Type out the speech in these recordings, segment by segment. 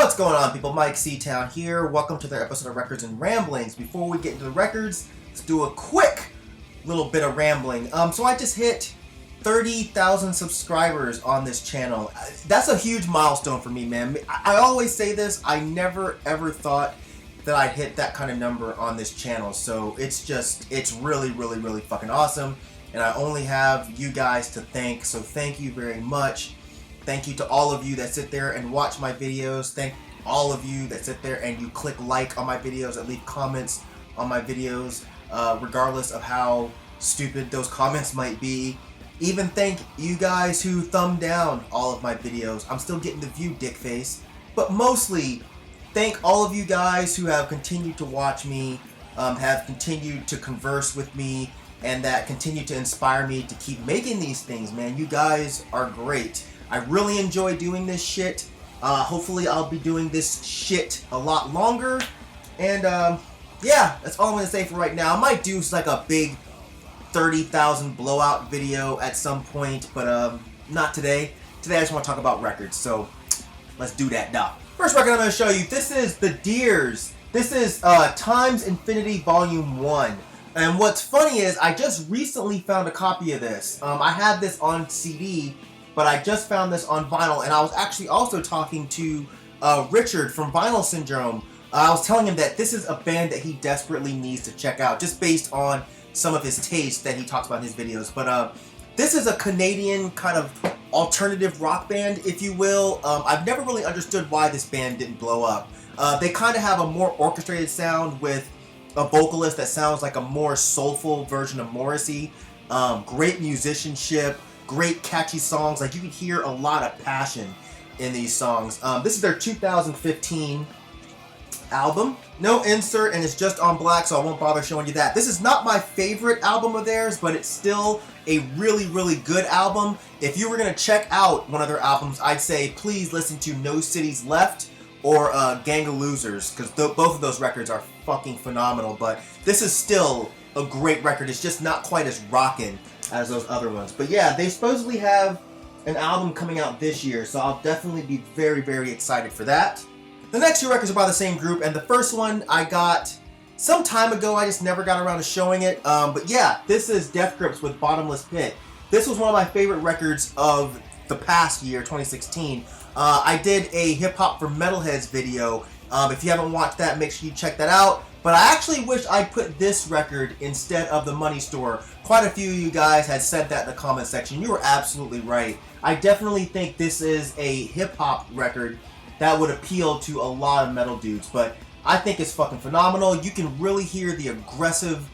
What's going on, people? Myke C-Town here. Welcome to the episode of Records and Ramblings. Before we get into the records, let's do a quick little bit of rambling. So I just hit 30,000 subscribers on this channel. That's a huge milestone for me, man. I always say this, I never ever thought that I'd hit that kind of number on this channel. So it's really fucking awesome. And I only have you guys to thank, so thank you very much. Thank you to all of you that sit there and watch my videos. Thank all of you that sit there and you click like on my videos and leave comments on my videos, regardless of how stupid those comments might be. Even thank you guys who thumb down all of my videos. I'm still getting the view, dickface. But mostly, thank all of you guys who have continued to watch me, have continued to converse with me, and that continue to inspire me to keep making these things, man. You guys are great. I really enjoy doing this shit. Hopefully I'll be doing this shit a lot longer. And yeah, that's all I'm going to say for right now. I might do like a big 30,000 blowout video at some point, but not today. Today I just want to talk about records, so let's do that now. First record I'm going to show you, this is The Deers. This is Times Infinity Volume 1. And what's funny is I just recently found a copy of this. I had this on CD, but I just found this on vinyl, and I was actually also talking to Richard from Vinyl Syndrome. I was telling him that this is a band that he desperately needs to check out, just based on some of his taste that he talks about in his videos. But this is a Canadian kind of alternative rock band, if you will. I've never really understood why this band didn't blow up. They kind of have a more orchestrated sound with a vocalist that sounds like a more soulful version of Morrissey. Great musicianship. Great catchy songs. Like, you can hear a lot of passion in these songs. This is their 2015 album. No insert, and it's just on black, so I won't bother showing you that. This is not my favorite album of theirs, but it's still a really good album. If you were going to check out one of their albums, I'd say please listen to No Cities Left or Gang of Losers, because both of those records are fucking phenomenal. But this is still a great record. It's just not quite as rockin' as those other ones. But yeah, they supposedly have an album coming out this year, so I'll definitely be very excited for that. The next two records are by the same group, and the first one I got some time ago. I just never got around to showing it. But yeah, this is Death Grips with Bottomless Pit. This was one of my favorite records of the past year, 2016. I did a Hip Hop for Metalheads video. If you haven't watched that, make sure you check that out. But I actually wish I put this record instead of The Money Store. Quite a few of you guys had said that in the comment section. You were absolutely right. I definitely think this is a hip-hop record that would appeal to a lot of metal dudes. But I think it's fucking phenomenal. You can really hear the aggressive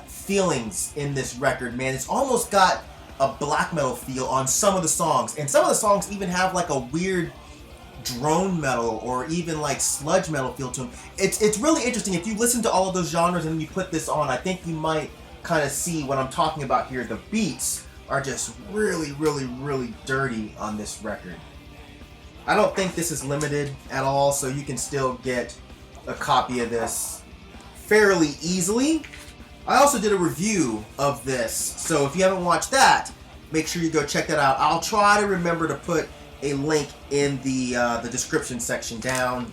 feelings in this record, man. It's almost got a black metal feel on some of the songs. And some of the songs even have like a weird drone metal or even like sludge metal feel to them. It's really interesting. If you listen to all of those genres and you put this on, I think you might kind of see what I'm talking about here. The beats are just really dirty on this record. I don't think this is limited at all, so you can still get a copy of this fairly easily. I also did a review of this, so if you haven't watched that, make sure you go check that out. I'll try to remember to put a link in the description section down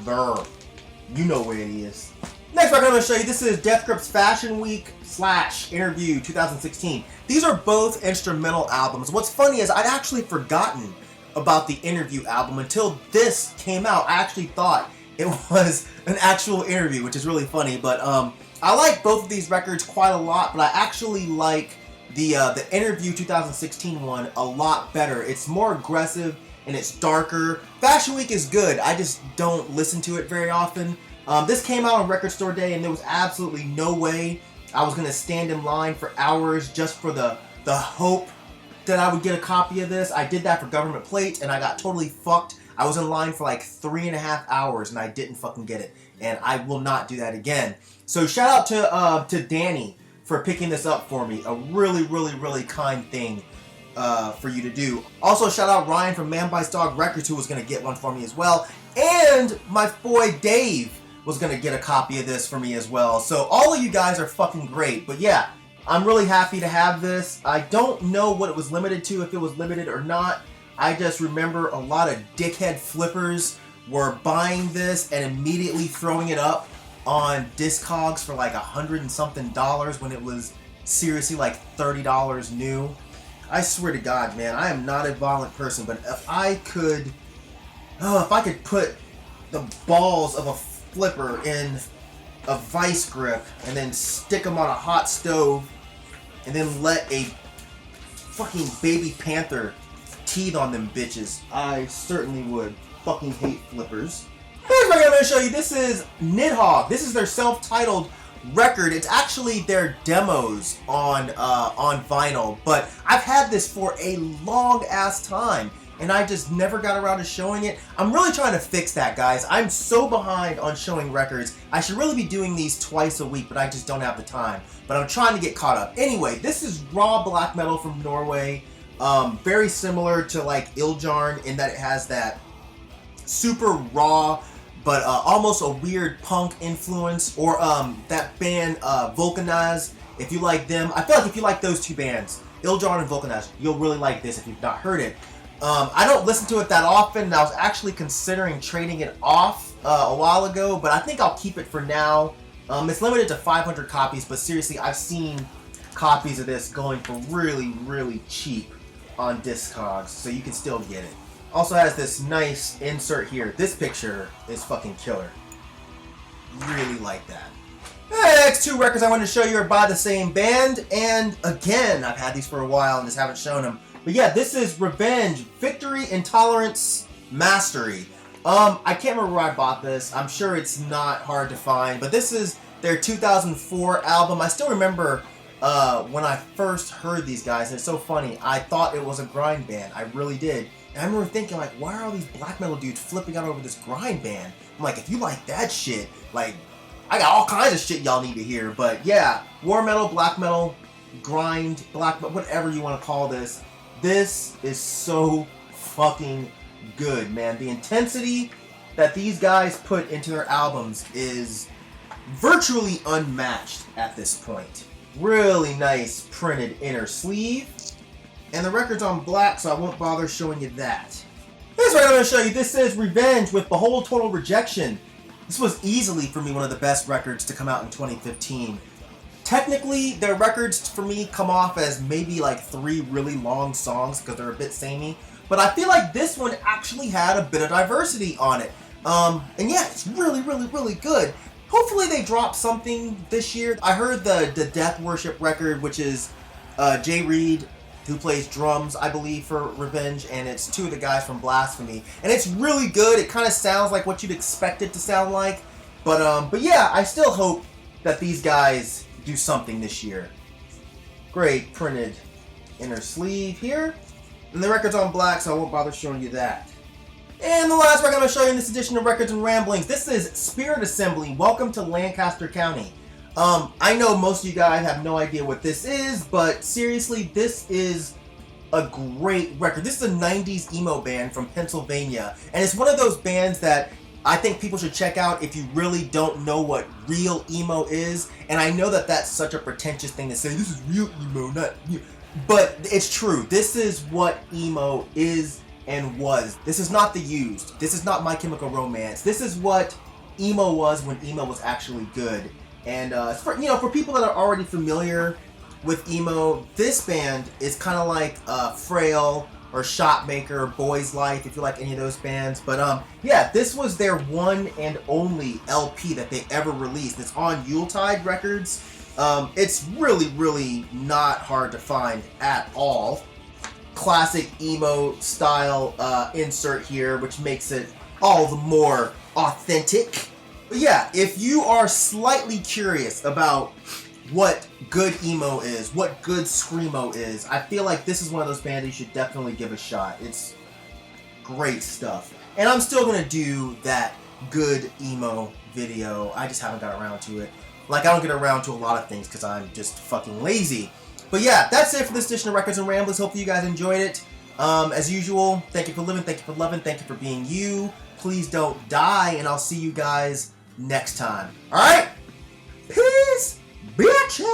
there. You know where it is. Next record I'm going to show you, this is Death Grips Fashion Week / Interview 2016. These are both instrumental albums. What's funny is I'd actually forgotten about the Interview album until this came out. I actually thought it was an actual interview, which is really funny. But I like both of these records quite a lot, but I actually like the Interview 2016 one a lot better. It's more aggressive and it's darker. Fashion Week is good. I just don't listen to it very often. This came out on Record Store Day, and there was absolutely no way I was going to stand in line for hours just for the hope that I would get a copy of this. I did that for Government Plate, and I got totally fucked. I was in line for like 3.5 hours, and I didn't fucking get it. And I will not do that again. So shout out to Danny for picking this up for me. A really kind thing for you to do. Also shout out Ryan from Man Bites Dog Records, who was going to get one for me as well. And my boy Dave was going to get a copy of this for me as well. So all of you guys are fucking great. But yeah, I'm really happy to have this. I don't know what it was limited to, if it was limited or not. I just remember a lot of dickhead flippers were buying this and immediately throwing it up on Discogs for like $100 and something when it was seriously like $30 new. I swear to God, man, I am not a violent person, but if I could put the balls of a flipper in a vice grip and then stick them on a hot stove and then let a fucking baby panther teeth on them bitches, I certainly would. Fucking hate flippers. Here's what I'm going to show you. This is Nidhogg. This is their self-titled record. It's actually their demos on vinyl, but I've had this for a long ass time and I just never got around to showing it. I'm really trying to fix that, guys. I'm so behind on showing records. I should really be doing these twice a week, but I just don't have the time. But I'm trying to get caught up. Anyway, this is raw black metal from Norway. Very similar to like Ildjarn in that it has that super raw but almost a weird punk influence, or that band Vulcanize. If you like them, I feel like if you like those two bands, Ildjarn and Vulcanize, you'll really like this if you've not heard it. I don't listen to it that often, and I was actually considering trading it off a while ago, but I think I'll keep it for now. It's limited to 500 copies, but seriously, I've seen copies of this going for really, really cheap on Discogs, so you can still get it. Also has this nice insert here. This picture is fucking killer. Really like that. The next two records I wanted to show you are by the same band, and again, I've had these for a while and just haven't shown them. But yeah, this is Revenge, Victory.Intolerance.Mastery. I can't remember where I bought this. I'm sure it's not hard to find, but this is their 2004 album. I still remember when I first heard these guys, and it's so funny. I thought it was a grind band. I really did. And I remember thinking, like, why are all these black metal dudes flipping out over this grind band? I'm like, if you like that shit, like, I got all kinds of shit y'all need to hear. But yeah, war metal, black metal, grind, black metal, whatever you want to call this. This is so fucking good, man. The intensity that these guys put into their albums is virtually unmatched at this point. Really nice printed inner sleeve. And the record's on black, so I won't bother showing you that. Here's what I'm going to show you. This is Revenge with Behold.Total.Rejection. This was easily, for me, one of the best records to come out in 2015. Technically, their records, for me, come off as maybe like 3 really long songs because they're a bit samey. But I feel like this one actually had a bit of diversity on it. And yeah, it's really, really, really good. Hopefully they drop something this year. I heard the Death Worship record, which is Jay Reed, who plays drums, I believe, for Revenge, and it's 2 of the guys from Blasphemy. And it's really good. It kind of sounds like what you'd expect it to sound like. But yeah, I still hope that these guys do something this year. Great printed inner sleeve here. And the record's on black, so I won't bother showing you that. And the last record I'm going to show you in this edition of Records and Ramblings, this is Spirit Assembly, Welcome to Lancaster County. I know most of you guys have no idea what this is, but seriously, this is a great record. This is a 90s emo band from Pennsylvania, and it's one of those bands that I think people should check out if you really don't know what real emo is. And I know that that's such a pretentious thing to say, this is real emo, not emo. But it's true. This is what emo is and was. This is not The Used. This is not My Chemical Romance. This is what emo was when emo was actually good. And for people that are already familiar with emo, this band is kind of like Frail or Shotmaker or Boys Life, if you like any of those bands. But yeah, this was their one and only LP that they ever released. It's on Yuletide Records. It's really, really not hard to find at all. Classic emo style insert here, which makes it all the more authentic. But yeah, if you are slightly curious about what good emo is, what good screamo is, I feel like this is one of those bands you should definitely give a shot. It's great stuff. And I'm still going to do that good emo video. I just haven't got around to it. Like, I don't get around to a lot of things because I'm just fucking lazy. But yeah, that's it for this edition of Records and Ramblings. Hopefully you guys enjoyed it. As usual, thank you for living, thank you for loving, thank you for being you. Please don't die, and I'll see you guys next time. Alright? Peace, bitches!